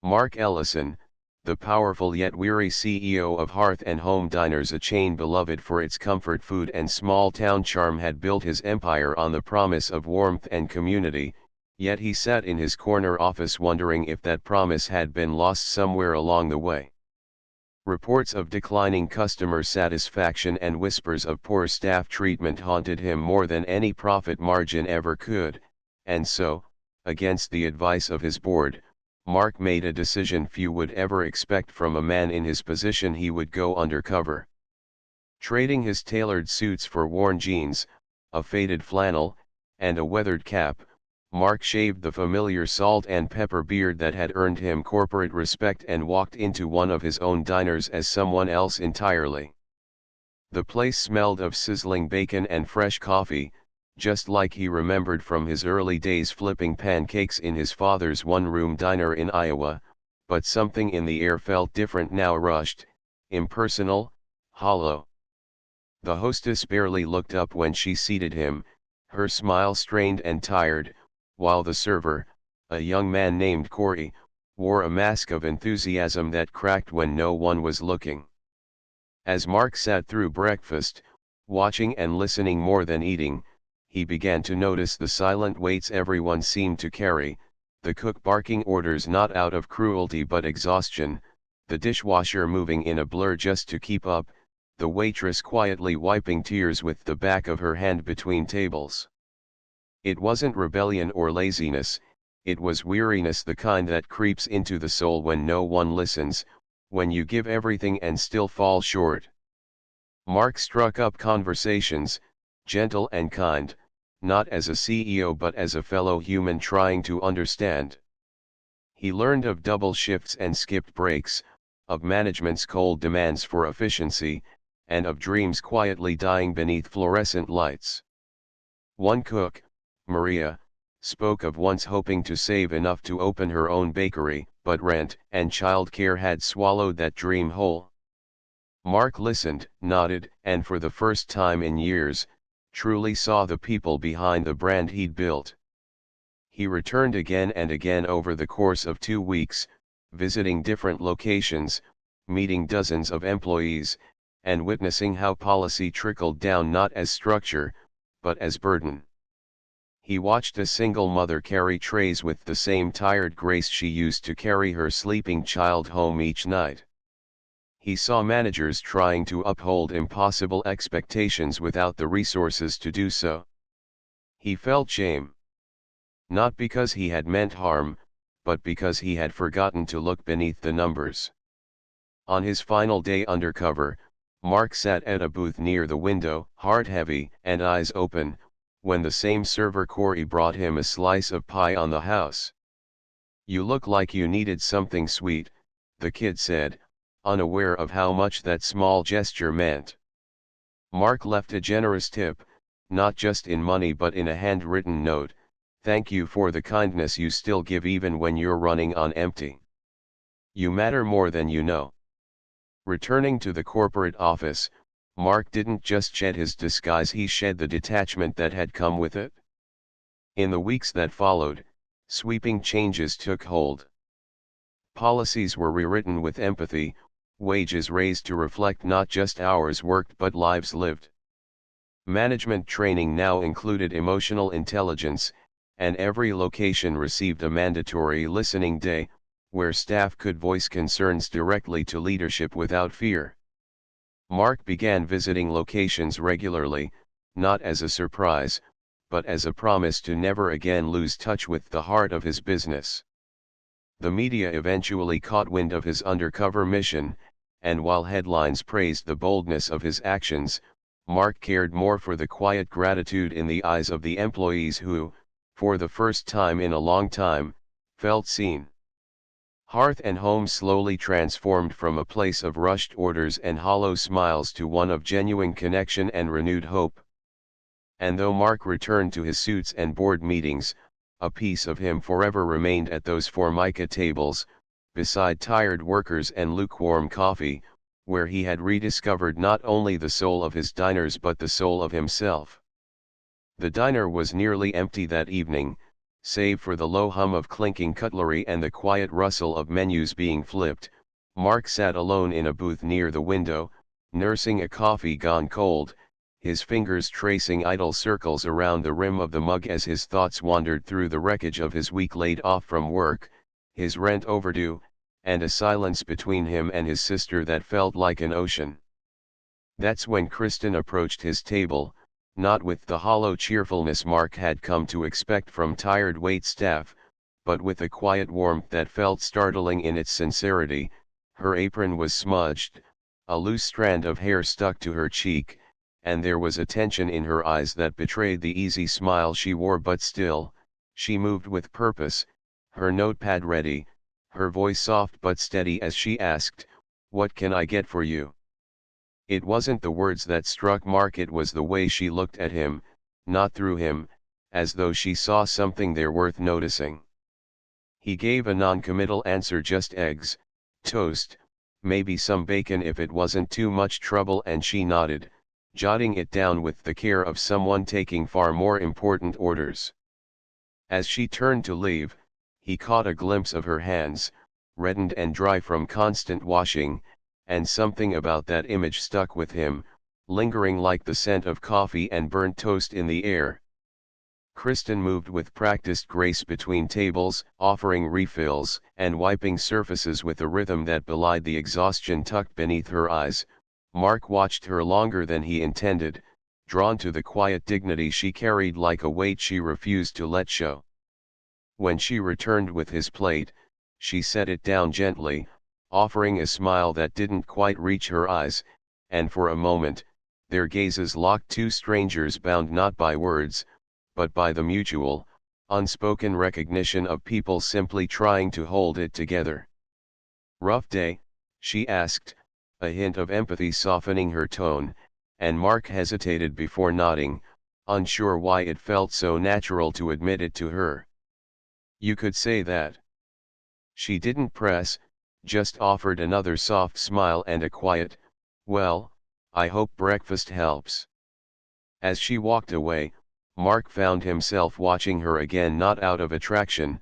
Mark Ellison, the powerful yet weary CEO of Hearth and Home Diners, a chain beloved for its comfort food and small-town charm, had built his empire on the promise of warmth and community, yet he sat in his corner office wondering if that promise had been lost somewhere along the way. Reports of declining customer satisfaction and whispers of poor staff treatment haunted him more than any profit margin ever could, and so, against the advice of his board, Mark made a decision few would ever expect from a man in his position. He would go undercover. Trading his tailored suits for worn jeans, a faded flannel, and a weathered cap, Mark shaved the familiar salt and pepper beard that had earned him corporate respect and walked into one of his own diners as someone else entirely. The place smelled of sizzling bacon and fresh coffee, just like he remembered from his early days flipping pancakes in his father's one-room diner in Iowa, but something in the air felt different now, rushed, impersonal, hollow. The hostess barely looked up when she seated him, her smile strained and tired, while the server, a young man named Corey, wore a mask of enthusiasm that cracked when no one was looking. As Mark sat through breakfast, watching and listening more than eating, he began to notice the silent waits everyone seemed to carry, the cook barking orders not out of cruelty but exhaustion, the dishwasher moving in a blur just to keep up, the waitress quietly wiping tears with the back of her hand between tables. It wasn't rebellion or laziness, it was weariness, the kind that creeps into the soul when no one listens, when you give everything and still fall short. Mark struck up conversations, gentle and kind, not as a CEO but as a fellow human trying to understand. He learned of double shifts and skipped breaks, of management's cold demands for efficiency, and of dreams quietly dying beneath fluorescent lights. One cook, Maria, spoke of once hoping to save enough to open her own bakery, but rent and childcare had swallowed that dream whole. Mark listened, nodded, and for the first time in years, truly saw the people behind the brand he'd built. He returned again and again over the course of 2 weeks, visiting different locations, meeting dozens of employees, and witnessing how policy trickled down not as structure, but as burden. He watched a single mother carry trays with the same tired grace she used to carry her sleeping child home each night. He saw managers trying to uphold impossible expectations without the resources to do so. He felt shame. Not because he had meant harm, but because he had forgotten to look beneath the numbers. On his final day undercover, Mark sat at a booth near the window, heart heavy and eyes open, when the same server Corey brought him a slice of pie on the house. "You look like you needed something sweet," the kid said, unaware of how much that small gesture meant. Mark left a generous tip, not just in money but in a handwritten note: "Thank you for the kindness you still give even when you're running on empty. You matter more than you know." Returning to the corporate office, Mark didn't just shed his disguise, he shed the detachment that had come with it. In the weeks that followed, sweeping changes took hold. Policies were rewritten with empathy, wages raised to reflect not just hours worked but lives lived. Management training now included emotional intelligence, and every location received a mandatory listening day, where staff could voice concerns directly to leadership without fear. Mark began visiting locations regularly, not as a surprise, but as a promise to never again lose touch with the heart of his business. The media eventually caught wind of his undercover mission, and while headlines praised the boldness of his actions, Mark cared more for the quiet gratitude in the eyes of the employees who, for the first time in a long time, felt seen. Hearth and Home slowly transformed from a place of rushed orders and hollow smiles to one of genuine connection and renewed hope. And though Mark returned to his suits and board meetings, a piece of him forever remained at those formica tables, beside tired workers and lukewarm coffee, where he had rediscovered not only the soul of his diners but the soul of himself. The diner was nearly empty that evening, Save for the low hum of clinking cutlery and the quiet rustle of menus being flipped, Mark sat alone in a booth near the window, nursing a coffee gone cold, his fingers tracing idle circles around the rim of the mug as his thoughts wandered through the wreckage of his week laid off from work, his rent overdue, and a silence between him and his sister that felt like an ocean. That's when Kristen approached his table, not with the hollow cheerfulness Mark had come to expect from tired waitstaff, but with a quiet warmth that felt startling in its sincerity. Her apron was smudged, a loose strand of hair stuck to her cheek, and there was a tension in her eyes that betrayed the easy smile she wore, but still, she moved with purpose, her notepad ready, her voice soft but steady as she asked, "What can I get for you?" It wasn't the words that struck Mark, it was the way she looked at him, not through him, as though she saw something there worth noticing. He gave a non-committal answer, just eggs, toast, maybe some bacon if it wasn't too much trouble, and she nodded, jotting it down with the care of someone taking far more important orders. As she turned to leave, he caught a glimpse of her hands, reddened and dry from constant washing, and something about that image stuck with him, lingering like the scent of coffee and burnt toast in the air. Kristen moved with practiced grace between tables, offering refills and wiping surfaces with a rhythm that belied the exhaustion tucked beneath her eyes. Mark watched her longer than he intended, drawn to the quiet dignity she carried like a weight she refused to let show. When she returned with his plate, she set it down gently, offering a smile that didn't quite reach her eyes, and for a moment, their gazes locked, two strangers bound not by words, but by the mutual, unspoken recognition of people simply trying to hold it together. "Rough day?" she asked, a hint of empathy softening her tone, and Mark hesitated before nodding, unsure why it felt so natural to admit it to her. "You could say that." She didn't press, just offered another soft smile and a quiet, "Well, I hope breakfast helps." As she walked away, Mark found himself watching her again, not out of attraction,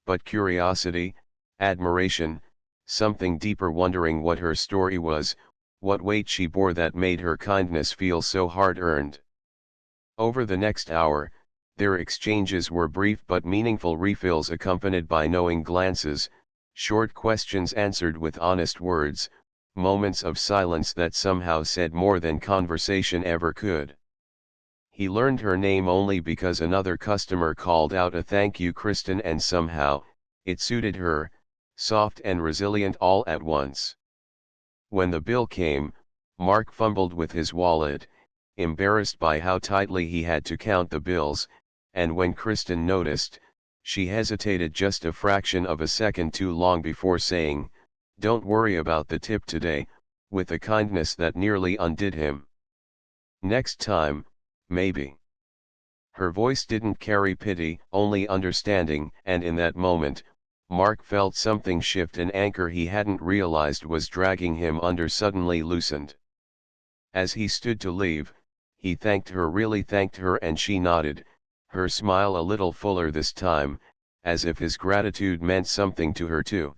but curiosity, admiration, something deeper, wondering what her story was, what weight she bore that made her kindness feel so hard-earned. Over the next hour, their exchanges were brief but meaningful, refills accompanied by knowing glances, short questions answered with honest words, moments of silence that somehow said more than conversation ever could. He learned her name only because another customer called out a "Thank you, Kristen," and somehow, it suited her, soft and resilient all at once. When the bill came, Mark fumbled with his wallet, embarrassed by how tightly he had to count the bills, and when Kristen noticed, she hesitated just a fraction of a second too long before saying, "Don't worry about the tip today," with a kindness that nearly undid him. "Next time, maybe." Her voice didn't carry pity, only understanding, and in that moment, Mark felt something shift, an anchor he hadn't realized was dragging him under suddenly loosened. As he stood to leave, he thanked her, really thanked her, and she nodded, her smile a little fuller this time, as if his gratitude meant something to her too.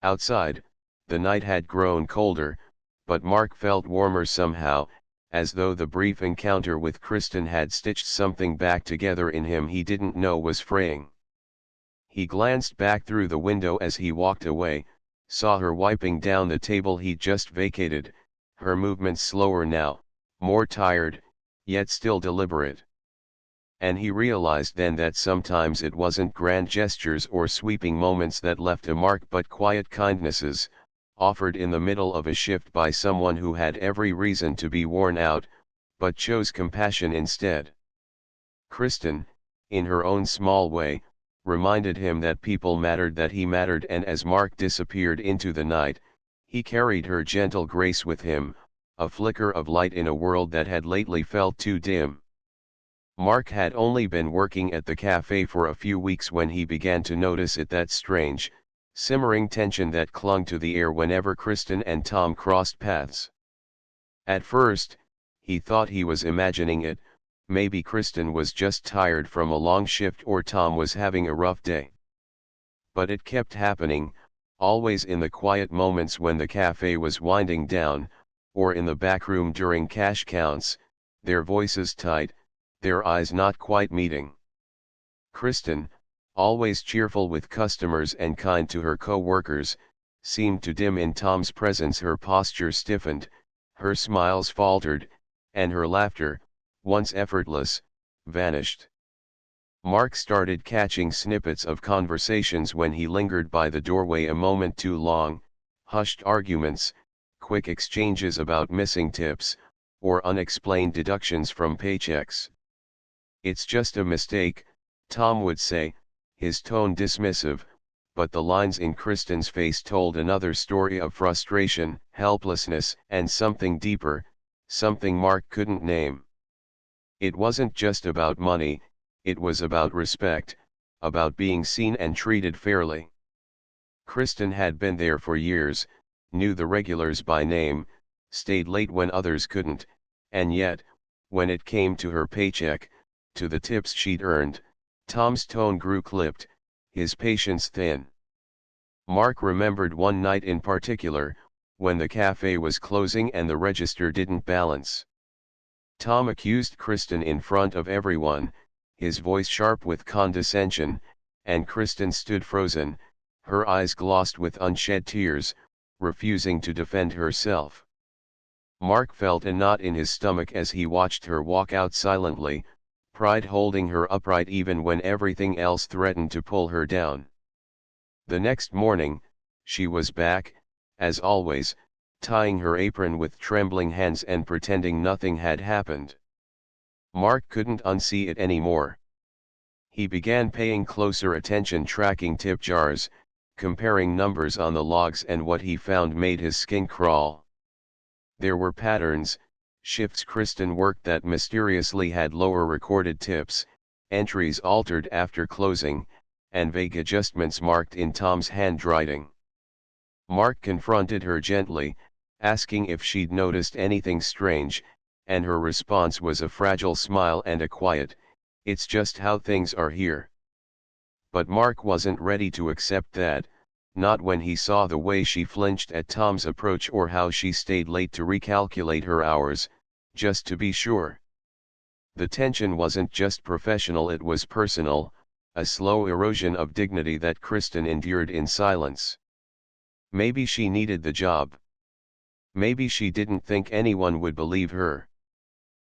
Outside, the night had grown colder, but Mark felt warmer somehow, as though the brief encounter with Kristen had stitched something back together in him he didn't know was fraying. He glanced back through the window as he walked away, saw her wiping down the table he'd just vacated, her movements slower now, more tired, yet still deliberate. And he realized then that sometimes it wasn't grand gestures or sweeping moments that left a mark, but quiet kindnesses, offered in the middle of a shift by someone who had every reason to be worn out, but chose compassion instead. Kristen, in her own small way, reminded him that people mattered, that he mattered, and as Mark disappeared into the night, he carried her gentle grace with him, a flicker of light in a world that had lately felt too dim. Mark had only been working at the cafe for a few weeks when he began to notice it, that strange, simmering tension that clung to the air whenever Kristen and Tom crossed paths. At first, he thought he was imagining it, maybe Kristen was just tired from a long shift or Tom was having a rough day. But it kept happening, always in the quiet moments when the cafe was winding down, or in the back room during cash counts, their voices tight, their eyes not quite meeting. Kristen, always cheerful with customers and kind to her co-workers, seemed to dim in Tom's presence. Her posture stiffened, her smiles faltered, and her laughter, once effortless, vanished. Mark started catching snippets of conversations when he lingered by the doorway a moment too long, hushed arguments, quick exchanges about missing tips, or unexplained deductions from paychecks. "It's just a mistake," Tom would say, his tone dismissive, but the lines in Kristen's face told another story of frustration, helplessness, and something deeper, something Mark couldn't name. It wasn't just about money, it was about respect, about being seen and treated fairly. Kristen had been there for years, knew the regulars by name, stayed late when others couldn't, and yet, when it came to her paycheck, to the tips she'd earned, Tom's tone grew clipped, his patience thin. Mark remembered one night in particular, when the cafe was closing and the register didn't balance. Tom accused Kristen in front of everyone, his voice sharp with condescension, and Kristen stood frozen, her eyes glossed with unshed tears, refusing to defend herself. Mark felt a knot in his stomach as he watched her walk out silently, pride holding her upright even when everything else threatened to pull her down. The next morning, she was back, as always, tying her apron with trembling hands and pretending nothing had happened. Mark couldn't unsee it anymore. He began paying closer attention, tracking tip jars, comparing numbers on the logs, and what he found made his skin crawl. There were patterns, shifts Kristen worked that mysteriously had lower recorded tips, entries altered after closing, and vague adjustments marked in Tom's handwriting. Mark confronted her gently, asking if she'd noticed anything strange, and her response was a fragile smile and a quiet, "It's just how things are here." But Mark wasn't ready to accept that, not when he saw the way she flinched at Tom's approach or how she stayed late to recalculate her hours, just to be sure. The tension wasn't just professional, it was personal, a slow erosion of dignity that Kristen endured in silence. Maybe she needed the job. Maybe she didn't think anyone would believe her.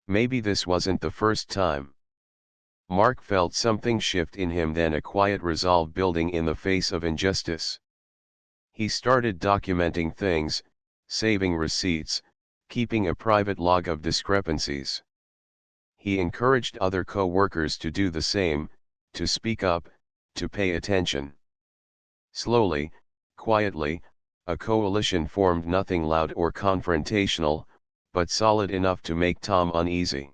Maybe this wasn't the first time. Mark felt something shift in him, then a quiet resolve building in the face of injustice. He started documenting things, saving receipts, keeping a private log of discrepancies. He encouraged other co-workers to do the same, to speak up, to pay attention. Slowly, quietly, a coalition formed, nothing loud or confrontational, but solid enough to make Tom uneasy.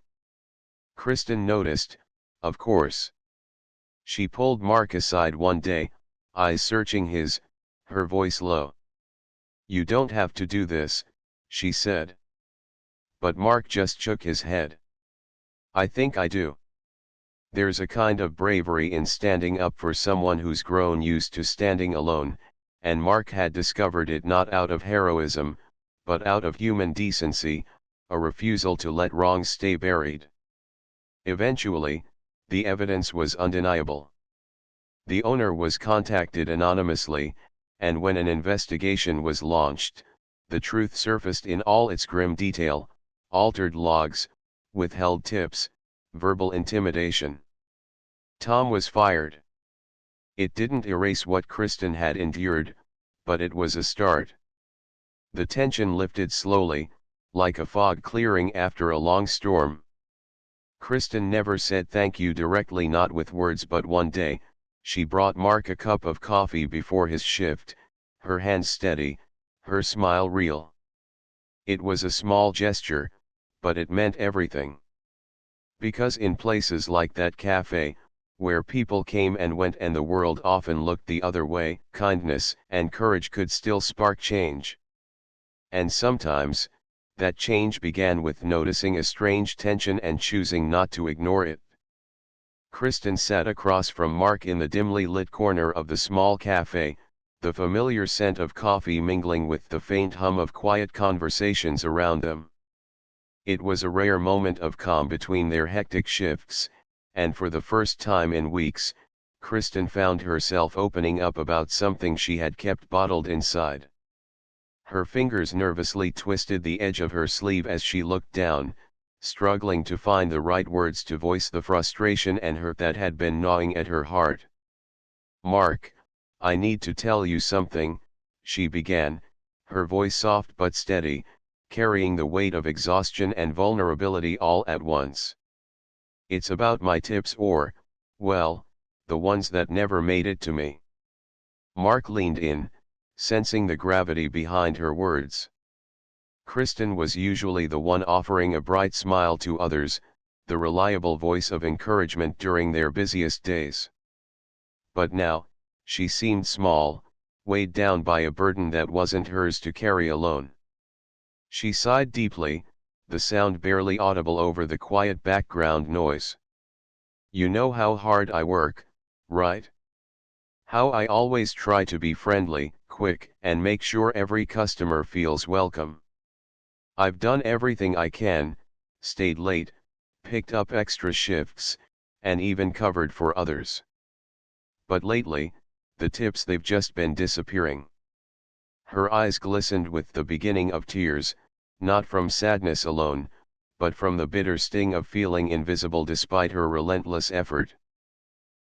Kristen noticed, of course. She pulled Mark aside one day, eyes searching his, her voice low. "You don't have to do this," she said. But Mark just shook his head. "I think I do." There's a kind of bravery in standing up for someone who's grown used to standing alone, and Mark had discovered it not out of heroism, but out of human decency, a refusal to let wrongs stay buried. Eventually, the evidence was undeniable. The owner was contacted anonymously, and when an investigation was launched, the truth surfaced in all its grim detail: altered logs, withheld tips, verbal intimidation. Tom was fired. It didn't erase what Kristen had endured, but it was a start. The tension lifted slowly, like a fog clearing after a long storm. Kristen never said thank you directly, not with words, but one day, she brought Mark a cup of coffee before his shift, her hands steady, her smile real. It was a small gesture, but it meant everything. Because in places like that cafe, where people came and went and the world often looked the other way, kindness and courage could still spark change. And sometimes, That change began with noticing a strange tension and choosing not to ignore it. Kristen sat across from Mark in the dimly lit corner of the small cafe, the familiar scent of coffee mingling with the faint hum of quiet conversations around them. It was a rare moment of calm between their hectic shifts, and for the first time in weeks, Kristen found herself opening up about something she had kept bottled inside. Her fingers nervously twisted the edge of her sleeve as she looked down, struggling to find the right words to voice the frustration and hurt that had been gnawing at her heart. "Mark, I need to tell you something," she began, her voice soft but steady, carrying the weight of exhaustion and vulnerability all at once. "It's about my tips or, well, the ones that never made it to me." Mark leaned in, sensing the gravity behind her words. Kristen was usually the one offering a bright smile to others, the reliable voice of encouragement during their busiest days. But now, she seemed small, weighed down by a burden that wasn't hers to carry alone. She sighed deeply, the sound barely audible over the quiet background noise. "You know how hard I work, right? How I always try to be friendly, quick, and make sure every customer feels welcome. I've done everything I can, stayed late, picked up extra shifts, and even covered for others. But lately, the tips they've just been disappearing." Her eyes glistened with the beginning of tears, not from sadness alone, but from the bitter sting of feeling invisible despite her relentless effort.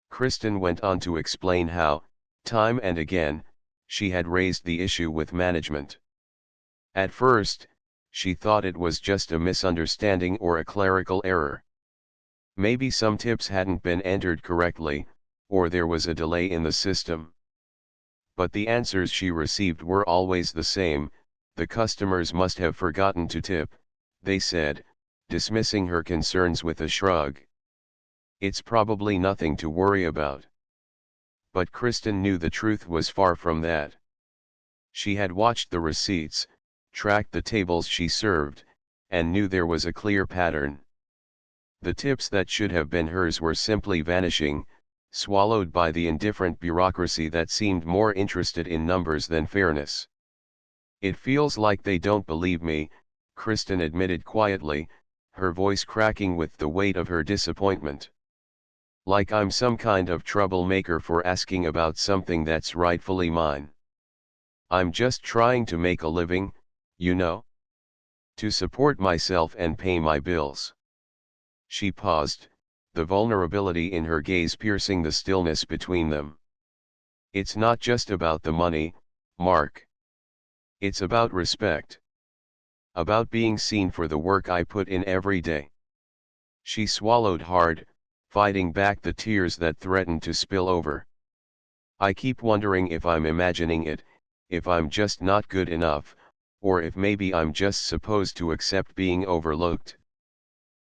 Kristen went on to explain how, time and again, she had raised the issue with management. At first, she thought it was just a misunderstanding or a clerical error. Maybe some tips hadn't been entered correctly, or there was a delay in the system. But the answers she received were always the same: the customers must have forgotten to tip, they said, dismissing her concerns with a shrug. "It's probably nothing to worry about." But Kristen knew the truth was far from that. She had watched the receipts, tracked the tables she served, and knew there was a clear pattern. The tips that should have been hers were simply vanishing, swallowed by the indifferent bureaucracy that seemed more interested in numbers than fairness. "It feels like they don't believe me," Kristen admitted quietly, her voice cracking with the weight of her disappointment. "Like I'm some kind of troublemaker for asking about something that's rightfully mine. I'm just trying to make a living, you know? To support myself and pay my bills." She paused, the vulnerability in her gaze piercing the stillness between them. "It's not just about the money, Mark. It's about respect. About being seen for the work I put in every day." She swallowed hard, fighting back the tears that threatened to spill over. "I keep wondering if I'm imagining it, if I'm just not good enough, or if maybe I'm just supposed to accept being overlooked."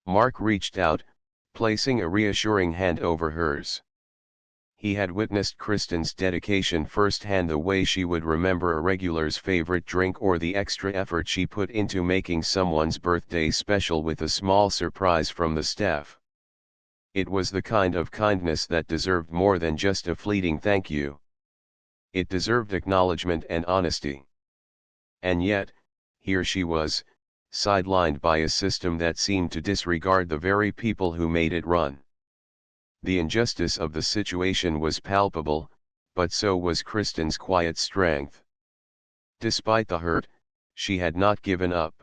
Mark reached out, placing a reassuring hand over hers. He had witnessed Kristen's dedication firsthand, the way she would remember a regular's favorite drink or the extra effort she put into making someone's birthday special with a small surprise from the staff. It was the kind of kindness that deserved more than just a fleeting thank you. It deserved acknowledgement and honesty. And yet, here she was, sidelined by a system that seemed to disregard the very people who made it run. The injustice of the situation was palpable, but so was Kristen's quiet strength. Despite the hurt, she had not given up.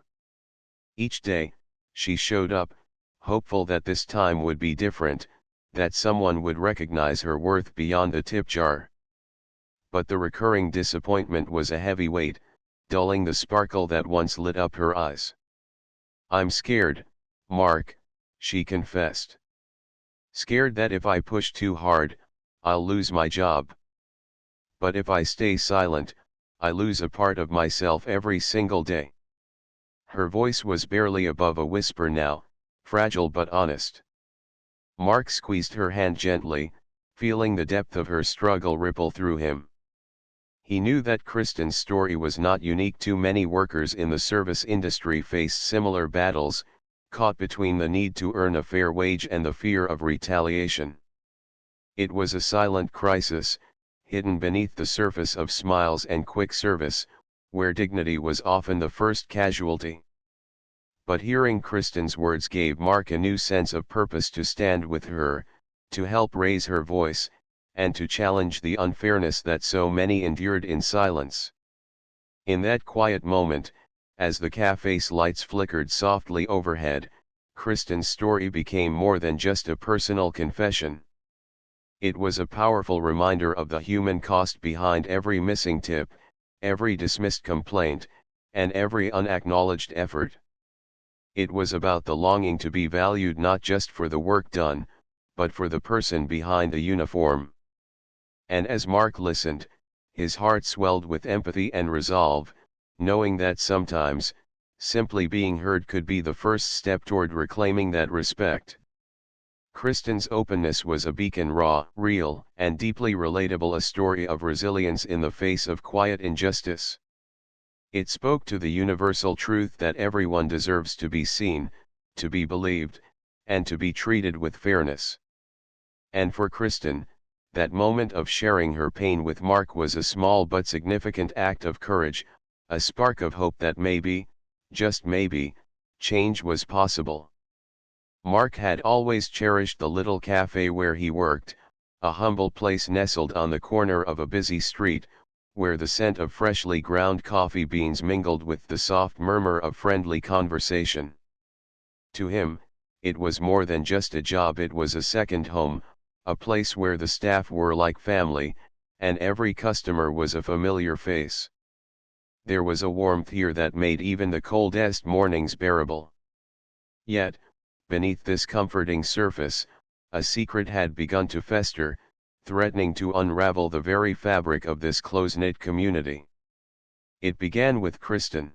Each day, she showed up, hopeful that this time would be different, that someone would recognize her worth beyond the tip jar. But the recurring disappointment was a heavy weight, dulling the sparkle that once lit up her eyes. "I'm scared, Mark," she confessed. "Scared that if I push too hard, I'll lose my job. But if I stay silent, I lose a part of myself every single day." Her voice was barely above a whisper now, fragile but honest. Mark squeezed her hand gently, feeling the depth of her struggle ripple through him. He knew that Kristen's story was not unique. Too many workers in the service industry faced similar battles, caught between the need to earn a fair wage and the fear of retaliation. It was a silent crisis, hidden beneath the surface of smiles and quick service, where dignity was often the first casualty. But hearing Kristen's words gave Mark a new sense of purpose: to stand with her, to help raise her voice, and to challenge the unfairness that so many endured in silence. In that quiet moment, as the cafe's lights flickered softly overhead, Kristen's story became more than just a personal confession. It was a powerful reminder of the human cost behind every missing tip, every dismissed complaint, and every unacknowledged effort. It was about the longing to be valued not just for the work done, but for the person behind the uniform. And as Mark listened, his heart swelled with empathy and resolve, knowing that sometimes, simply being heard could be the first step toward reclaiming that respect. Kristen's openness was a beacon: raw, real, and deeply relatable, a story of resilience in the face of quiet injustice. It spoke to the universal truth that everyone deserves to be seen, to be believed, and to be treated with fairness. And for Kristen, that moment of sharing her pain with Mark was a small but significant act of courage, a spark of hope that maybe, just maybe, change was possible. Mark had always cherished the little cafe where he worked, a humble place nestled on the corner of a busy street, where the scent of freshly ground coffee beans mingled with the soft murmur of friendly conversation. To him, it was more than just a job: it was a second home, a place where the staff were like family, and every customer was a familiar face. There was a warmth here that made even the coldest mornings bearable. Yet, beneath this comforting surface, a secret had begun to fester, threatening to unravel the very fabric of this close-knit community. It began with Kristen.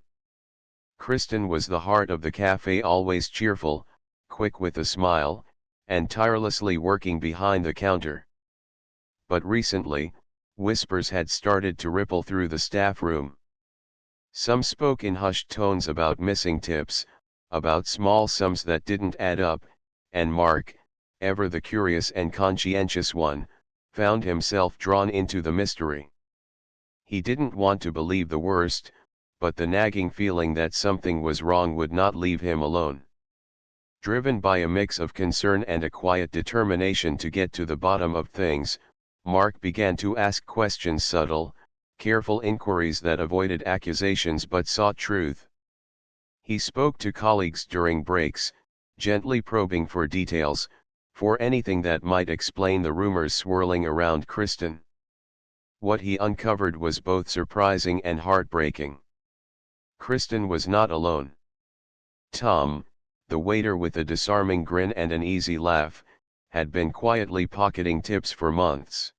Kristen was the heart of the cafe, always cheerful, quick with a smile, and tirelessly working behind the counter. But recently, whispers had started to ripple through the staff room. Some spoke in hushed tones about missing tips, about small sums that didn't add up, and Mark, ever the curious and conscientious one, found himself drawn into the mystery. He didn't want to believe the worst, but the nagging feeling that something was wrong would not leave him alone. Driven by a mix of concern and a quiet determination to get to the bottom of things, Mark began to ask questions: subtle, careful inquiries that avoided accusations but sought truth. He spoke to colleagues during breaks, gently probing for details, for anything that might explain the rumors swirling around Kristen. What he uncovered was both surprising and heartbreaking. Kristen was not alone. Tom, the waiter with a disarming grin and an easy laugh, had been quietly pocketing tips for months.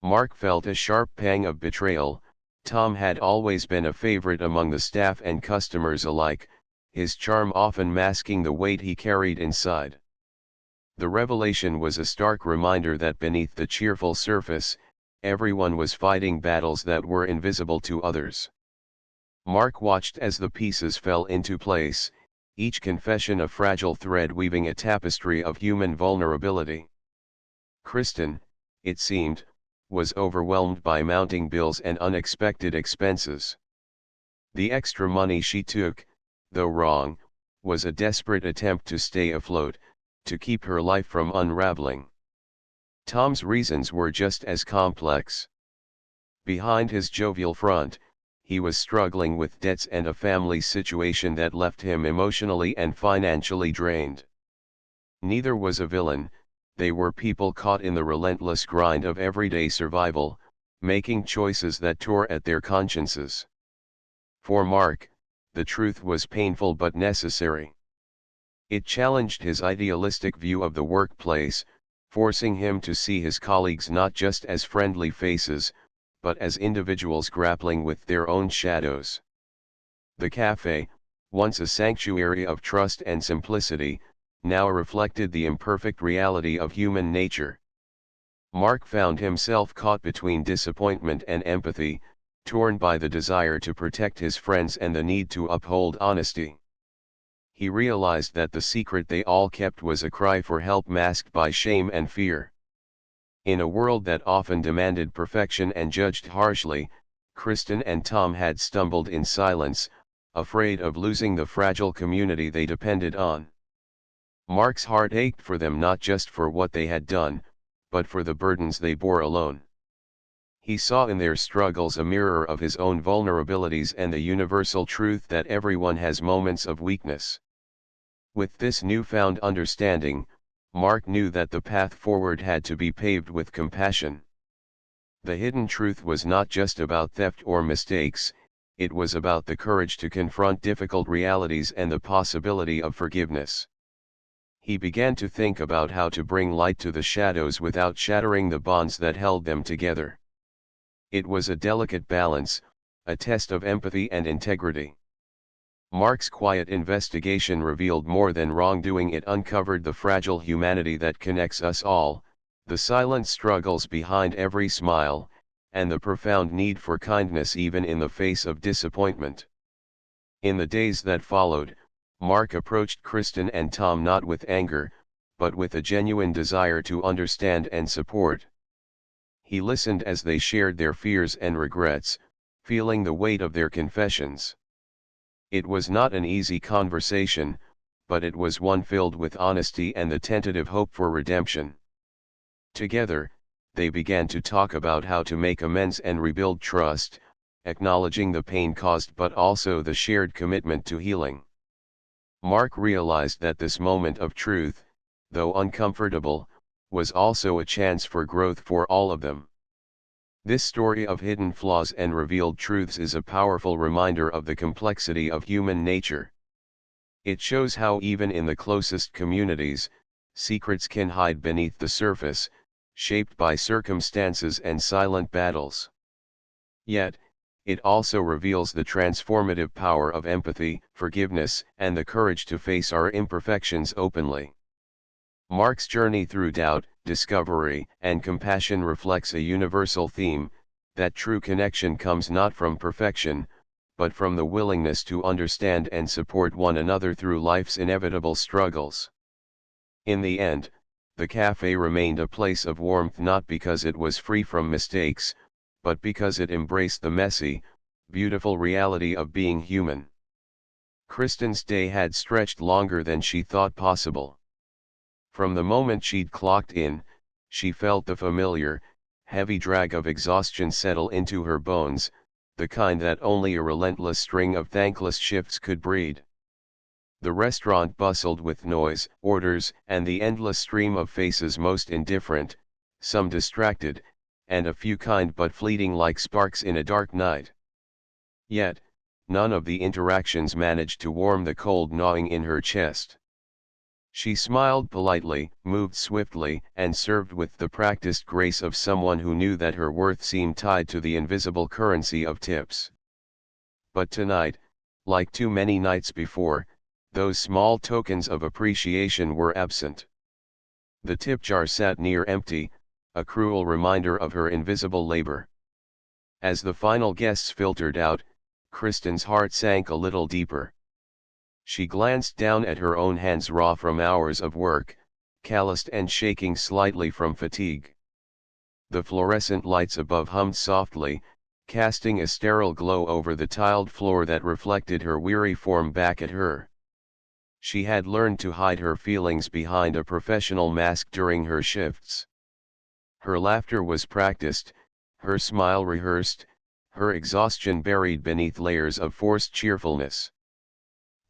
Mark felt a sharp pang of betrayal. Tom had always been a favorite among the staff and customers alike, his charm often masking the weight he carried inside. The revelation was a stark reminder that beneath the cheerful surface, everyone was fighting battles that were invisible to others. Mark watched as the pieces fell into place, each confession a fragile thread weaving a tapestry of human vulnerability. Kristen, it seemed, was overwhelmed by mounting bills and unexpected expenses. The extra money she took, though wrong, was a desperate attempt to stay afloat, to keep her life from unraveling. Tom's reasons were just as complex. Behind his jovial front, he was struggling with debts and a family situation that left him emotionally and financially drained. Neither was a villain, they were people caught in the relentless grind of everyday survival, making choices that tore at their consciences. For Mark, the truth was painful but necessary. It challenged his idealistic view of the workplace, forcing him to see his colleagues not just as friendly faces, but as individuals grappling with their own shadows. The cafe, once a sanctuary of trust and simplicity, now reflected the imperfect reality of human nature. Mark found himself caught between disappointment and empathy, torn by the desire to protect his friends and the need to uphold honesty. He realized that the secret they all kept was a cry for help masked by shame and fear. In a world that often demanded perfection and judged harshly, Kristen and Tom had stumbled in silence, afraid of losing the fragile community they depended on. Mark's heart ached for them, not just for what they had done, but for the burdens they bore alone. He saw in their struggles a mirror of his own vulnerabilities and the universal truth that everyone has moments of weakness. With this newfound understanding, Mark knew that the path forward had to be paved with compassion. The hidden truth was not just about theft or mistakes, it was about the courage to confront difficult realities and the possibility of forgiveness. He began to think about how to bring light to the shadows without shattering the bonds that held them together. It was a delicate balance, a test of empathy and integrity. Mark's quiet investigation revealed more than wrongdoing. It uncovered the fragile humanity that connects us all, the silent struggles behind every smile, and the profound need for kindness even in the face of disappointment. In the days that followed, Mark approached Kristen and Tom not with anger, but with a genuine desire to understand and support. He listened as they shared their fears and regrets, feeling the weight of their confessions. It was not an easy conversation, but it was one filled with honesty and the tentative hope for redemption. Together, they began to talk about how to make amends and rebuild trust, acknowledging the pain caused but also the shared commitment to healing. Mark realized that this moment of truth, though uncomfortable, was also a chance for growth for all of them. This story of hidden flaws and revealed truths is a powerful reminder of the complexity of human nature. It shows how even in the closest communities, secrets can hide beneath the surface, shaped by circumstances and silent battles. Yet, it also reveals the transformative power of empathy, forgiveness, and the courage to face our imperfections openly. Mark's journey through doubt, discovery, and compassion reflects a universal theme, that true connection comes not from perfection, but from the willingness to understand and support one another through life's inevitable struggles. In the end, the cafe remained a place of warmth not because it was free from mistakes, but because it embraced the messy, beautiful reality of being human. Kristen's day had stretched longer than she thought possible. From the moment she'd clocked in, she felt the familiar, heavy drag of exhaustion settle into her bones, the kind that only a relentless string of thankless shifts could breed. The restaurant bustled with noise, orders, and the endless stream of faces, most indifferent, some distracted, and a few kind but fleeting like sparks in a dark night. Yet, none of the interactions managed to warm the cold gnawing in her chest. She smiled politely, moved swiftly, and served with the practiced grace of someone who knew that her worth seemed tied to the invisible currency of tips. But tonight, like too many nights before, those small tokens of appreciation were absent. The tip jar sat near empty, a cruel reminder of her invisible labor. As the final guests filtered out, Kristen's heart sank a little deeper. She glanced down at her own hands, raw from hours of work, calloused and shaking slightly from fatigue. The fluorescent lights above hummed softly, casting a sterile glow over the tiled floor that reflected her weary form back at her. She had learned to hide her feelings behind a professional mask during her shifts. Her laughter was practiced, her smile rehearsed, her exhaustion buried beneath layers of forced cheerfulness.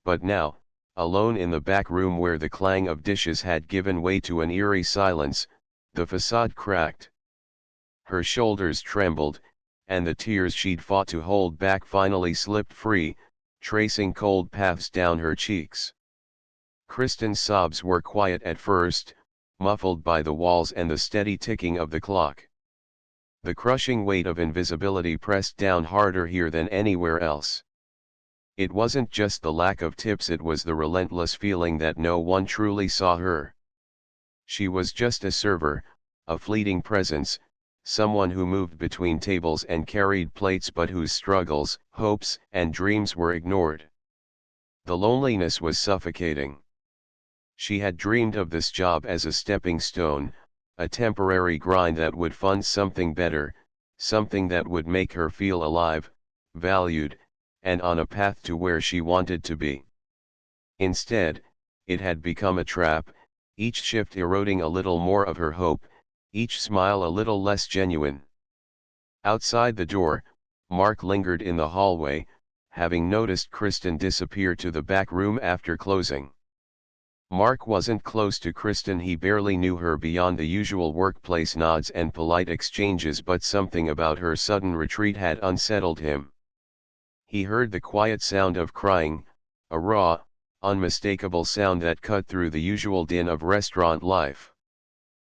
But now, alone in the back room where the clang of dishes had given way to an eerie silence, the facade cracked. Her shoulders trembled, and the tears she'd fought to hold back finally slipped free, tracing cold paths down her cheeks. Kristen's sobs were quiet at first, muffled by the walls and the steady ticking of the clock. The crushing weight of invisibility pressed down harder here than anywhere else. It wasn't just the lack of tips, it was the relentless feeling that no one truly saw her. She was just a server, a fleeting presence, someone who moved between tables and carried plates but whose struggles, hopes, and dreams were ignored. The loneliness was suffocating. She had dreamed of this job as a stepping stone, a temporary grind that would fund something better, something that would make her feel alive, valued, and on a path to where she wanted to be. Instead, it had become a trap, each shift eroding a little more of her hope, each smile a little less genuine. Outside the door, Mark lingered in the hallway, having noticed Kristen disappear to the back room after closing. Mark wasn't close to Kristen, he barely knew her beyond the usual workplace nods and polite exchanges, but something about her sudden retreat had unsettled him. He heard the quiet sound of crying, a raw, unmistakable sound that cut through the usual din of restaurant life.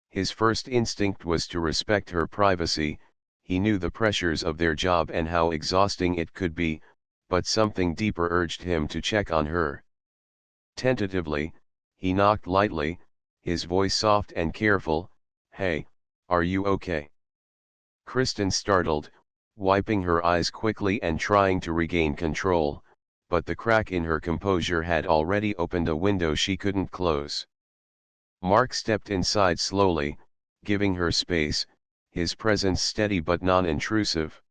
His first instinct was to respect her privacy. He knew the pressures of their job and how exhausting it could be, but something deeper urged him to check on her. Tentatively, he knocked lightly, his voice soft and careful. "Hey, are you okay?" Kristen startled, wiping her eyes quickly and trying to regain control, but the crack in her composure had already opened a window she couldn't close. Mark stepped inside slowly, giving her space, his presence steady but non-intrusive.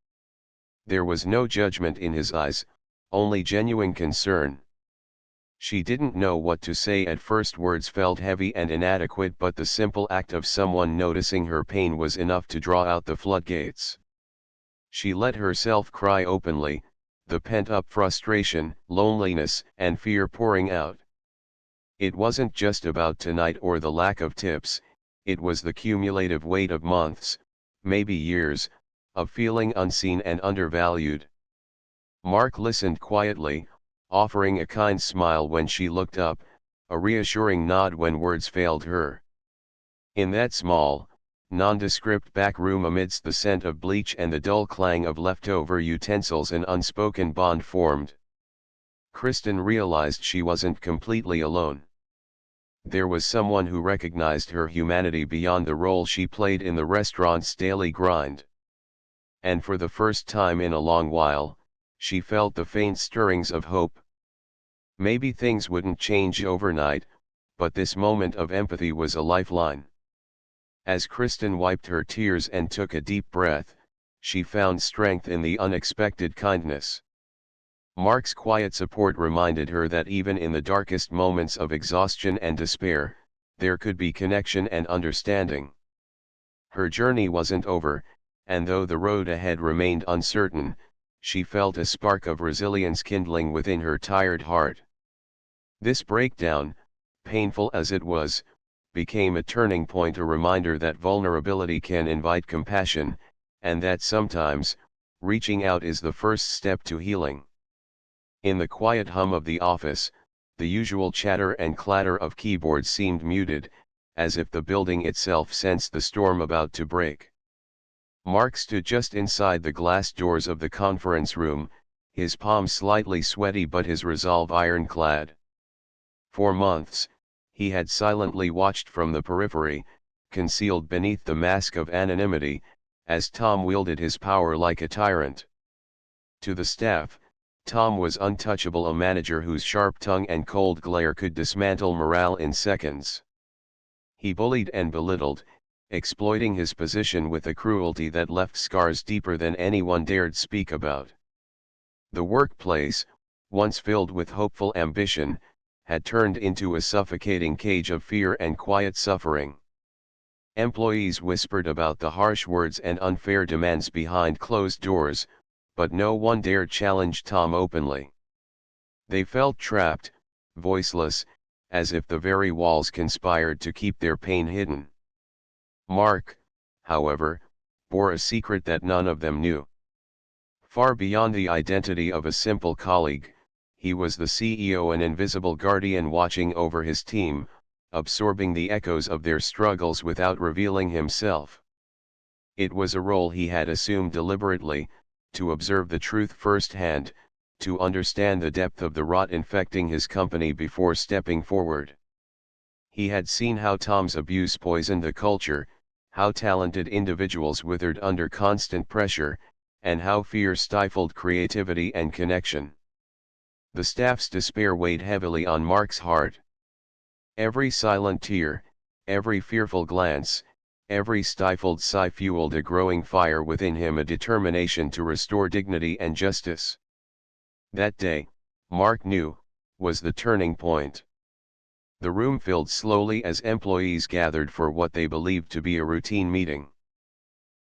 There was no judgment in his eyes, only genuine concern. She didn't know what to say at first. Words felt heavy and inadequate, but the simple act of someone noticing her pain was enough to draw out the floodgates. She let herself cry openly, the pent-up frustration, loneliness, and fear pouring out. It wasn't just about tonight or the lack of tips, it was the cumulative weight of months, maybe years, of feeling unseen and undervalued. Mark listened quietly, offering a kind smile when she looked up, a reassuring nod when words failed her. In that small, nondescript back room, amidst the scent of bleach and the dull clang of leftover utensils, an unspoken bond formed. Kristen realized she wasn't completely alone. There was someone who recognized her humanity beyond the role she played in the restaurant's daily grind. And for the first time in a long while, she felt the faint stirrings of hope. Maybe things wouldn't change overnight, but this moment of empathy was a lifeline. As Kristen wiped her tears and took a deep breath, she found strength in the unexpected kindness. Mark's quiet support reminded her that even in the darkest moments of exhaustion and despair, there could be connection and understanding. Her journey wasn't over, and though the road ahead remained uncertain, she felt a spark of resilience kindling within her tired heart. This breakdown, painful as it was, became a turning point, a reminder that vulnerability can invite compassion, and that sometimes, reaching out is the first step to healing. In the quiet hum of the office, the usual chatter and clatter of keyboards seemed muted, as if the building itself sensed the storm about to break. Mark stood just inside the glass doors of the conference room, his palms slightly sweaty but his resolve ironclad. For months, he had silently watched from the periphery, concealed beneath the mask of anonymity, as Tom wielded his power like a tyrant. To the staff, Tom was untouchable, a manager whose sharp tongue and cold glare could dismantle morale in seconds. He bullied and belittled, exploiting his position with a cruelty that left scars deeper than anyone dared speak about. The workplace, once filled with hopeful ambition, had turned into a suffocating cage of fear and quiet suffering. Employees whispered about the harsh words and unfair demands behind closed doors, but no one dared challenge Tom openly. They felt trapped, voiceless, as if the very walls conspired to keep their pain hidden. Mark, however, bore a secret that none of them knew. Far beyond the identity of a simple colleague, he was the CEO, an invisible guardian watching over his team, absorbing the echoes of their struggles without revealing himself. It was a role he had assumed deliberately, to observe the truth firsthand, to understand the depth of the rot infecting his company before stepping forward. He had seen how Tom's abuse poisoned the culture, how talented individuals withered under constant pressure, and how fear stifled creativity and connection. The staff's despair weighed heavily on Mark's heart. Every silent tear, every fearful glance, every stifled sigh fueled a growing fire within him, a determination to restore dignity and justice. That day, Mark knew, was the turning point. The room filled slowly as employees gathered for what they believed to be a routine meeting.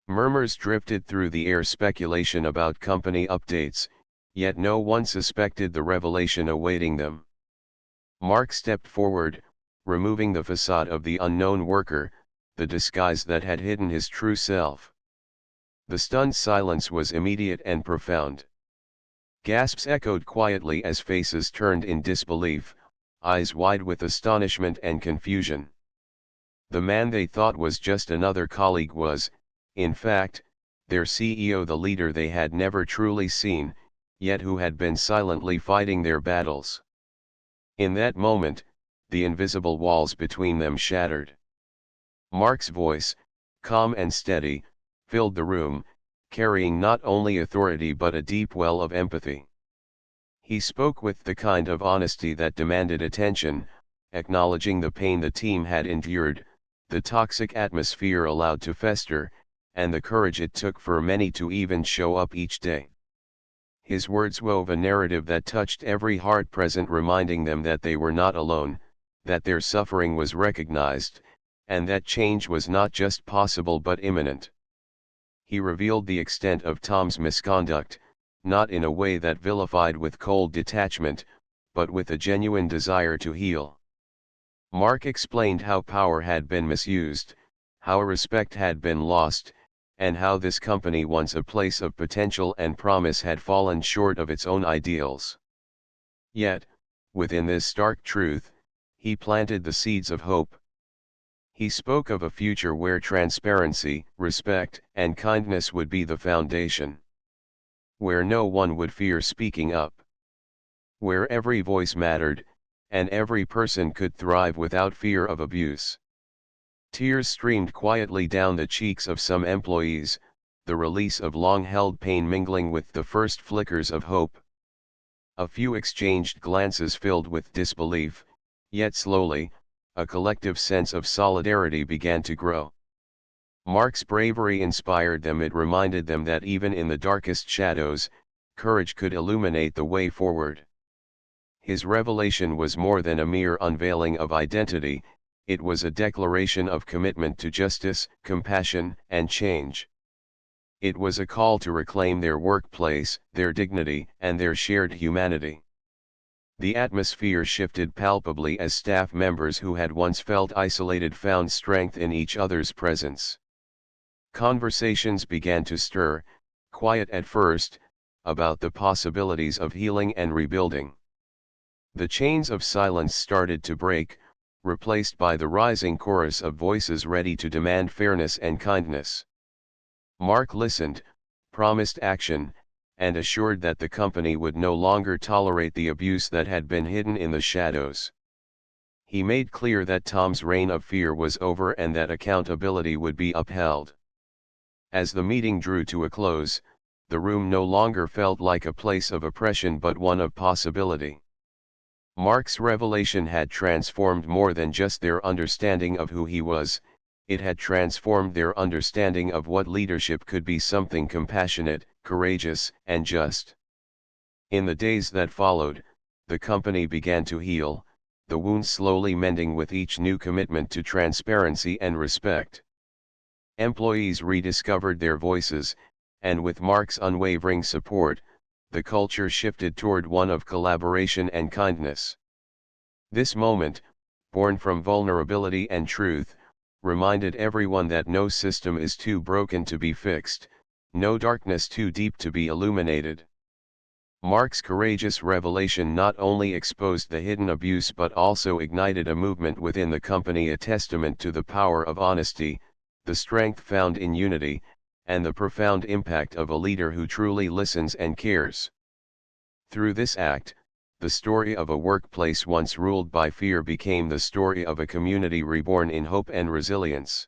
Murmurs drifted through the air, speculation about company updates, yet no one suspected the revelation awaiting them. Mark stepped forward, removing the facade of the unknown worker, the disguise that had hidden his true self. The stunned silence was immediate and profound. Gasps echoed quietly as faces turned in disbelief, eyes wide with astonishment and confusion. The man they thought was just another colleague was, in fact, their CEO, the leader they had never truly seen, yet who had been silently fighting their battles. In that moment, the invisible walls between them shattered. Mark's voice, calm and steady, filled the room, carrying not only authority but a deep well of empathy. He spoke with the kind of honesty that demanded attention, acknowledging the pain the team had endured, the toxic atmosphere allowed to fester, and the courage it took for many to even show up each day. His words wove a narrative that touched every heart present, reminding them that they were not alone, that their suffering was recognized, and that change was not just possible but imminent. He revealed the extent of Tom's misconduct, not in a way that vilified with cold detachment, but with a genuine desire to heal. Mark explained how power had been misused, how respect had been lost, and how this company, once a place of potential and promise, had fallen short of its own ideals. Yet, within this stark truth, he planted the seeds of hope. He spoke of a future where transparency, respect, and kindness would be the foundation. Where no one would fear speaking up. Where every voice mattered, and every person could thrive without fear of abuse. Tears streamed quietly down the cheeks of some employees, the release of long-held pain mingling with the first flickers of hope. A few exchanged glances filled with disbelief, yet slowly, a collective sense of solidarity began to grow. Mark's bravery inspired them. It reminded them that even in the darkest shadows, courage could illuminate the way forward. His revelation was more than a mere unveiling of identity, it was a declaration of commitment to justice, compassion, and change. It was a call to reclaim their workplace, their dignity, and their shared humanity. The atmosphere shifted palpably as staff members who had once felt isolated found strength in each other's presence. Conversations began to stir, quiet at first, about the possibilities of healing and rebuilding. The chains of silence started to break, replaced by the rising chorus of voices ready to demand fairness and kindness. Mark listened, promised action, and assured that the company would no longer tolerate the abuse that had been hidden in the shadows. He made clear that Tom's reign of fear was over and that accountability would be upheld. As the meeting drew to a close, the room no longer felt like a place of oppression but one of possibility. Mark's revelation had transformed more than just their understanding of who he was, it had transformed their understanding of what leadership could be: something compassionate, courageous, and just. In the days that followed, the company began to heal, the wounds slowly mending with each new commitment to transparency and respect. Employees rediscovered their voices, and with Mark's unwavering support, the culture shifted toward one of collaboration and kindness. This moment, born from vulnerability and truth, reminded everyone that no system is too broken to be fixed, no darkness too deep to be illuminated. Mark's courageous revelation not only exposed the hidden abuse but also ignited a movement within the company, a testament to the power of honesty, the strength found in unity, and the profound impact of a leader who truly listens and cares. Through this act, the story of a workplace once ruled by fear became the story of a community reborn in hope and resilience.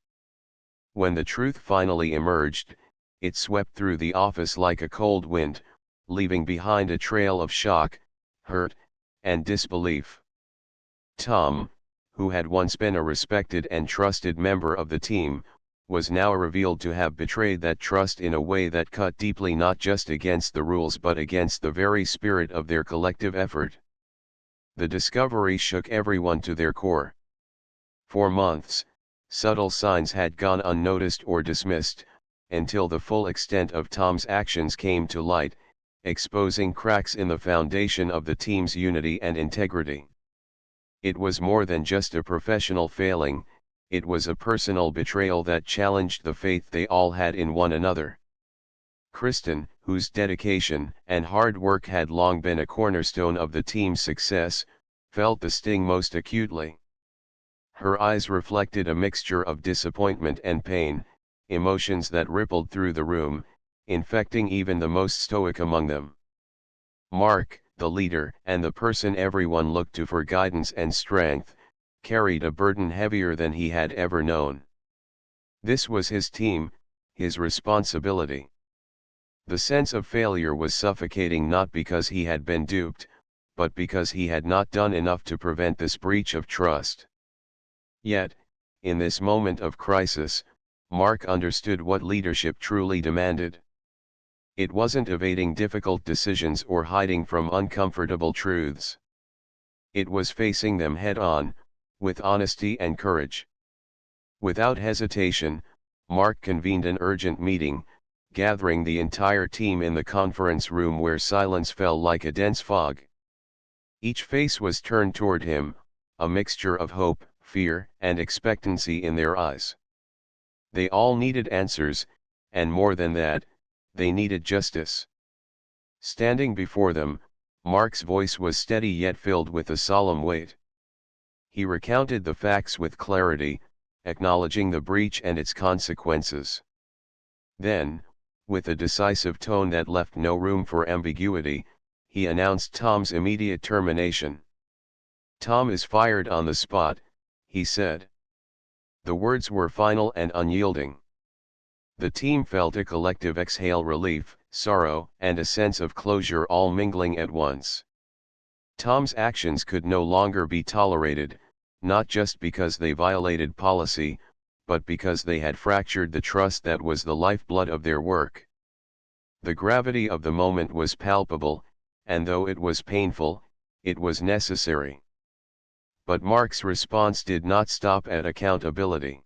When the truth finally emerged, it swept through the office like a cold wind, leaving behind a trail of shock, hurt, and disbelief. Tom, who had once been a respected and trusted member of the team, was now revealed to have betrayed that trust in a way that cut deeply, not just against the rules but against the very spirit of their collective effort. The discovery shook everyone to their core. For months, subtle signs had gone unnoticed or dismissed, until the full extent of Tom's actions came to light, exposing cracks in the foundation of the team's unity and integrity. It was more than just a professional failing, it was a personal betrayal that challenged the faith they all had in one another. Kristen, whose dedication and hard work had long been a cornerstone of the team's success, felt the sting most acutely. Her eyes reflected a mixture of disappointment and pain, emotions that rippled through the room, infecting even the most stoic among them. Mark, the leader and the person everyone looked to for guidance and strength, carried a burden heavier than he had ever known. This was his team, his responsibility. The sense of failure was suffocating, not because he had been duped, but because he had not done enough to prevent this breach of trust. Yet, in this moment of crisis, Mark understood what leadership truly demanded. It wasn't evading difficult decisions or hiding from uncomfortable truths. It was facing them head-on, with honesty and courage. Without hesitation, Mark convened an urgent meeting, gathering the entire team in the conference room where silence fell like a dense fog. Each face was turned toward him, a mixture of hope, fear, and expectancy in their eyes. They all needed answers, and more than that, they needed justice. Standing before them, Mark's voice was steady yet filled with a solemn weight. He recounted the facts with clarity, acknowledging the breach and its consequences. Then, with a decisive tone that left no room for ambiguity, he announced Tom's immediate termination. "Tom is fired on the spot," he said. The words were final and unyielding. The team felt a collective exhale, relief, sorrow, and a sense of closure all mingling at once. Tom's actions could no longer be tolerated, not just because they violated policy, but because they had fractured the trust that was the lifeblood of their work. The gravity of the moment was palpable, and though it was painful, it was necessary. But Mark's response did not stop at accountability.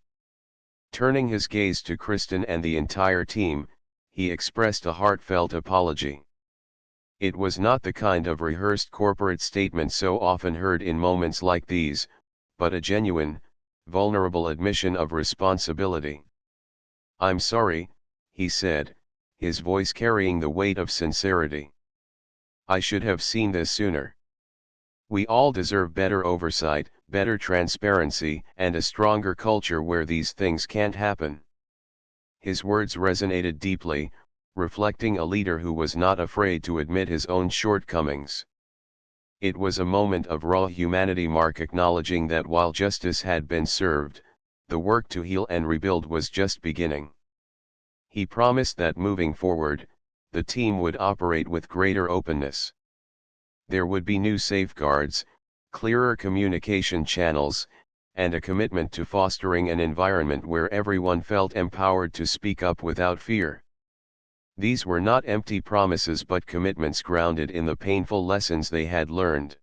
Turning his gaze to Kristen and the entire team, he expressed a heartfelt apology. It was not the kind of rehearsed corporate statement so often heard in moments like these, but a genuine, vulnerable admission of responsibility. "I'm sorry," he said, his voice carrying the weight of sincerity. "I should have seen this sooner. We all deserve better oversight, better transparency, and a stronger culture where these things can't happen." His words resonated deeply, reflecting a leader who was not afraid to admit his own shortcomings. It was a moment of raw humanity, Mark acknowledging that while justice had been served, the work to heal and rebuild was just beginning. He promised that moving forward, the team would operate with greater openness. There would be new safeguards, clearer communication channels, and a commitment to fostering an environment where everyone felt empowered to speak up without fear. These were not empty promises but commitments grounded in the painful lessons they had learned.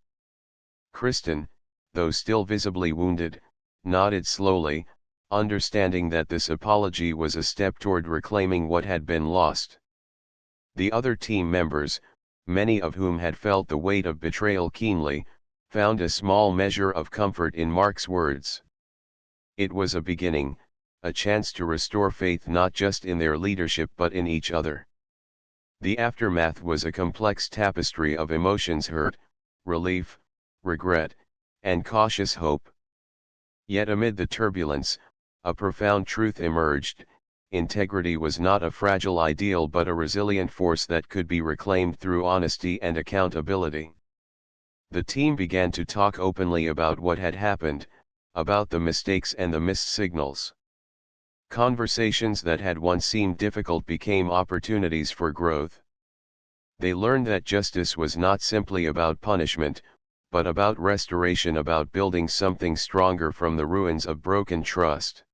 Kristen, though still visibly wounded, nodded slowly, understanding that this apology was a step toward reclaiming what had been lost. The other team members, many of whom had felt the weight of betrayal keenly, found a small measure of comfort in Mark's words. It was a beginning, a chance to restore faith not just in their leadership but in each other. The aftermath was a complex tapestry of emotions: hurt, relief, regret, and cautious hope. Yet amid the turbulence, a profound truth emerged: integrity was not a fragile ideal but a resilient force that could be reclaimed through honesty and accountability. The team began to talk openly about what had happened, about the mistakes and the missed signals. Conversations that had once seemed difficult became opportunities for growth. They learned that justice was not simply about punishment, but about restoration, about building something stronger from the ruins of broken trust.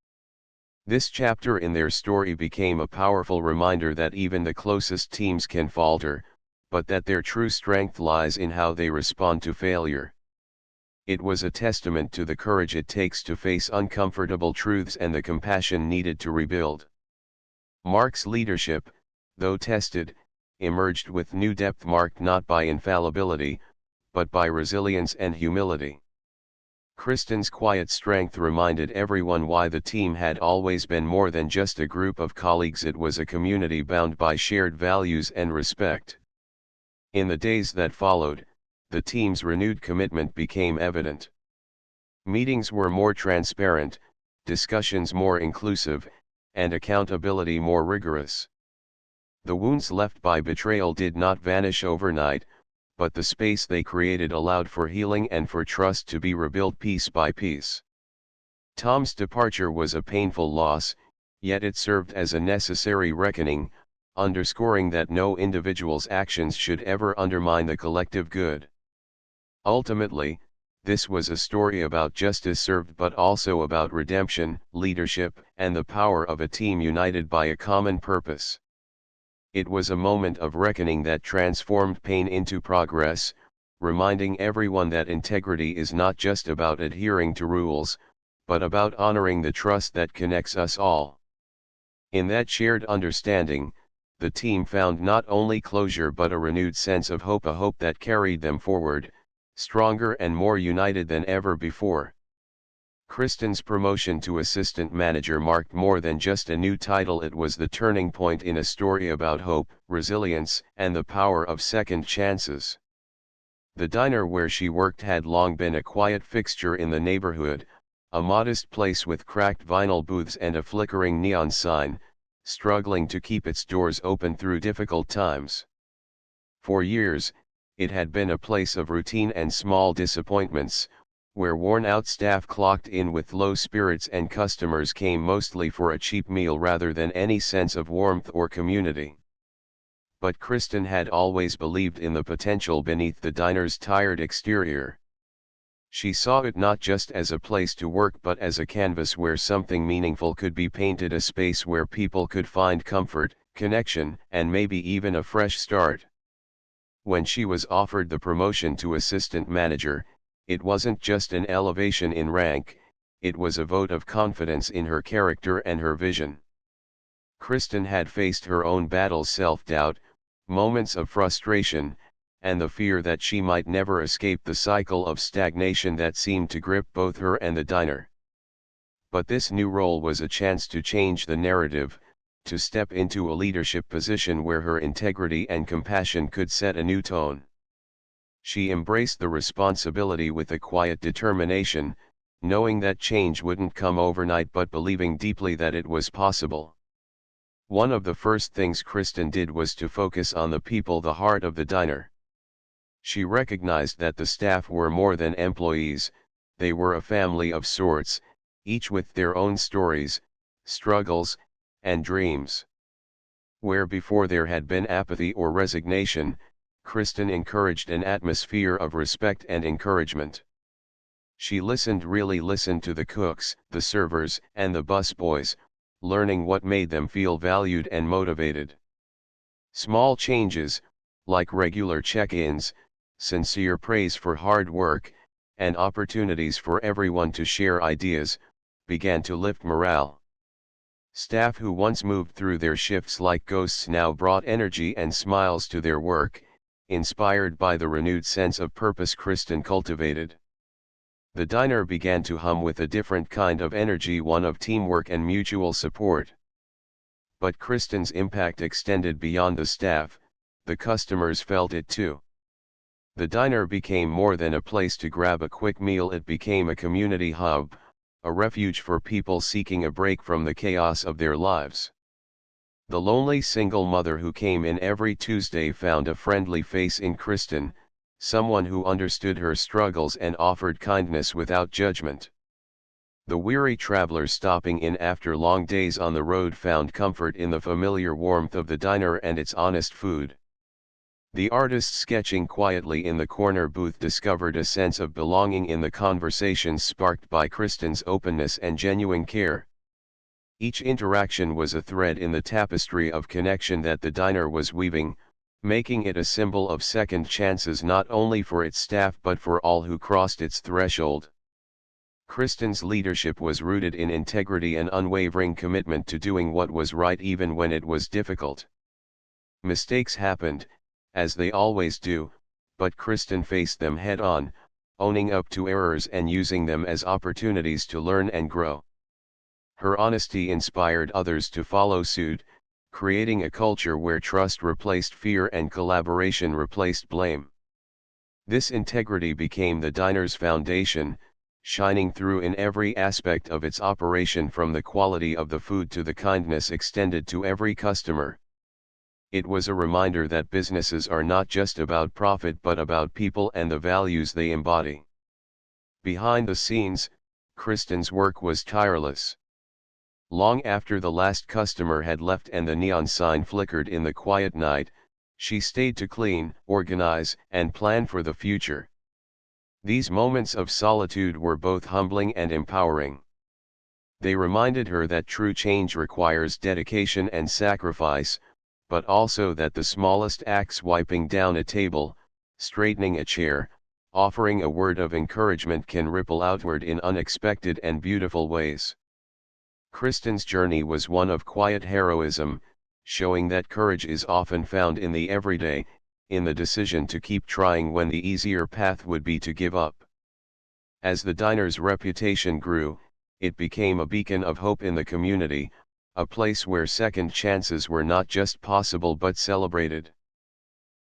This chapter in their story became a powerful reminder that even the closest teams can falter, but that their true strength lies in how they respond to failure. It was a testament to the courage it takes to face uncomfortable truths and the compassion needed to rebuild. Mark's leadership, though tested, emerged with new depth, marked not by infallibility, but by resilience and humility. Kristen's quiet strength reminded everyone why the team had always been more than just a group of colleagues. It was a community bound by shared values and respect. In the days that followed, the team's renewed commitment became evident. Meetings were more transparent, discussions more inclusive, and accountability more rigorous. The wounds left by betrayal did not vanish overnight, but the space they created allowed for healing and for trust to be rebuilt piece by piece. Tom's departure was a painful loss, yet it served as a necessary reckoning, underscoring that no individual's actions should ever undermine the collective good. Ultimately, this was a story about justice served, but also about redemption, leadership, and the power of a team united by a common purpose. It was a moment of reckoning that transformed pain into progress, reminding everyone that integrity is not just about adhering to rules, but about honoring the trust that connects us all. In that shared understanding, the team found not only closure but a renewed sense of hope, a hope that carried them forward, stronger and more united than ever before. Kristen's promotion to assistant manager marked more than just a new title. It was the turning point in a story about hope, resilience, and the power of second chances. The diner where she worked had long been a quiet fixture in the neighborhood, a modest place with cracked vinyl booths and a flickering neon sign, struggling to keep its doors open through difficult times. For years, it had been a place of routine and small disappointments, where worn-out staff clocked in with low spirits and customers came mostly for a cheap meal rather than any sense of warmth or community. But Kristen had always believed in the potential beneath the diner's tired exterior. She saw it not just as a place to work but as a canvas where something meaningful could be painted, a space where people could find comfort, connection, and maybe even a fresh start. When she was offered the promotion to assistant manager, it wasn't just an elevation in rank, it was a vote of confidence in her character and her vision. Kristen had faced her own battles, self-doubt, moments of frustration, and the fear that she might never escape the cycle of stagnation that seemed to grip both her and the diner. But this new role was a chance to change the narrative, to step into a leadership position where her integrity and compassion could set a new tone. She embraced the responsibility with a quiet determination, knowing that change wouldn't come overnight but believing deeply that it was possible. One of the first things Kristen did was to focus on the people, the heart of the diner. She recognized that the staff were more than employees, they were a family of sorts, each with their own stories, struggles, and dreams. Where before there had been apathy or resignation, Kristen encouraged an atmosphere of respect and encouragement. She really listened to the cooks, the servers, and the busboys, learning what made them feel valued and motivated. Small changes, like regular check-ins, sincere praise for hard work, and opportunities for everyone to share ideas, began to lift morale. Staff who once moved through their shifts like ghosts now brought energy and smiles to their work, inspired by the renewed sense of purpose Kristen cultivated. The diner began to hum with a different kind of energy, one of teamwork and mutual support. But Kristen's impact extended beyond the staff, the customers felt it too. The diner became more than a place to grab a quick meal, it became a community hub, a refuge for people seeking a break from the chaos of their lives. The lonely single mother who came in every Tuesday found a friendly face in Kristen, someone who understood her struggles and offered kindness without judgment. The weary travelers stopping in after long days on the road found comfort in the familiar warmth of the diner and its honest food. The artist sketching quietly in the corner booth discovered a sense of belonging in the conversations sparked by Kristen's openness and genuine care. Each interaction was a thread in the tapestry of connection that the diner was weaving, making it a symbol of second chances not only for its staff but for all who crossed its threshold. Kristen's leadership was rooted in integrity and unwavering commitment to doing what was right even when it was difficult. Mistakes happened, as they always do, but Kristen faced them head-on, owning up to errors and using them as opportunities to learn and grow. Her honesty inspired others to follow suit, creating a culture where trust replaced fear and collaboration replaced blame. This integrity became the diner's foundation, shining through in every aspect of its operation from the quality of the food to the kindness extended to every customer. It was a reminder that businesses are not just about profit but about people and the values they embody. Behind the scenes, Kristen's work was tireless. Long after the last customer had left and the neon sign flickered in the quiet night, she stayed to clean, organize, and plan for the future. These moments of solitude were both humbling and empowering. They reminded her that true change requires dedication and sacrifice, but also that the smallest acts, wiping down a table, straightening a chair, offering a word of encouragement, can ripple outward in unexpected and beautiful ways. Kristen's journey was one of quiet heroism, showing that courage is often found in the everyday, in the decision to keep trying when the easier path would be to give up. As the diner's reputation grew, it became a beacon of hope in the community, a place where second chances were not just possible but celebrated.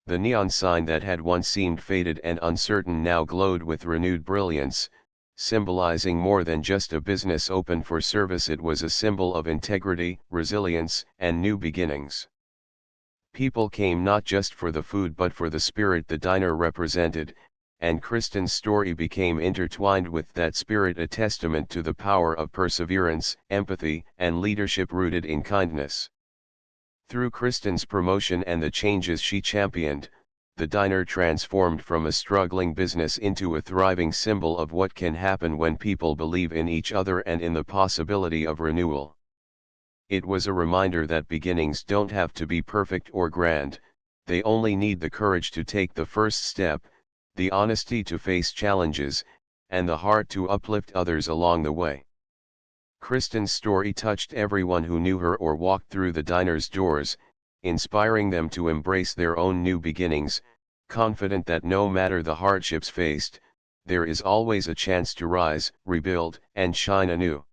The neon sign that had once seemed faded and uncertain now glowed with renewed brilliance, symbolizing more than just a business open for service. It was a symbol of integrity, resilience, and new beginnings. People came not just for the food but for the spirit the diner represented, and Kristen's story became intertwined with that spirit, a testament to the power of perseverance, empathy, and leadership rooted in kindness. Through Kristen's promotion and the changes she championed, the diner transformed from a struggling business into a thriving symbol of what can happen when people believe in each other and in the possibility of renewal. It was a reminder that beginnings don't have to be perfect or grand, they only need the courage to take the first step, the honesty to face challenges, and the heart to uplift others along the way. Kristen's story touched everyone who knew her or walked through the diner's doors, inspiring them to embrace their own new beginnings, confident that no matter the hardships faced, there is always a chance to rise, rebuild, and shine anew.